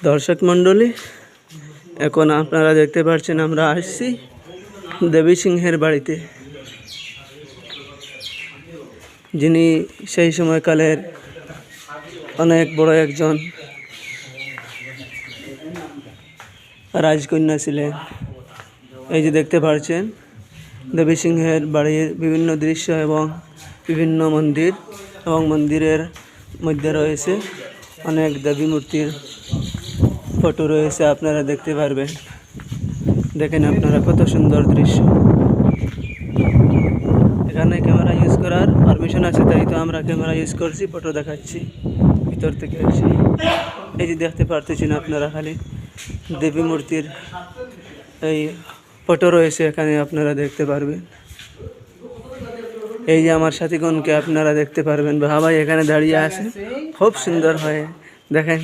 দর্শক মণ্ডলী, এখন আপনারা দেখতে পাচ্ছেন আমরা আসছি দেবী সিংহের বাড়িতে, যিনি সেই সময়কালের অনেক বড় একজন রাজকন্যা ছিলেন। এই যে দেখতে পাচ্ছেন দেবী সিংহের বাড়ির বিভিন্ন দৃশ্য এবং বিভিন্ন মন্দির, এবং মন্দিরের মধ্যে রয়েছে অনেক দেবী মূর্তির ফটো রয়েছে, আপনারা দেখতে পারবেন। দেখেন আপনারা কত সুন্দর দৃশ্য। এখানে ক্যামেরা ইউজ করার পারমিশন আছে, তাই তো আমরা ক্যামেরা ইউজ করছি, ফটো দেখাচ্ছি ভিতর থেকে এসে। এই যে দেখতে পারতেছেন আপনারা, খালি দেবী মূর্তির এই ফটো রয়েছে এখানে, আপনারা দেখতে পারবেন। এই যে আমার সাথীগণকে আপনারা দেখতে পারবেন, ভাই এখানে দাঁড়িয়ে আছে, খুব সুন্দর হয় দেখেন।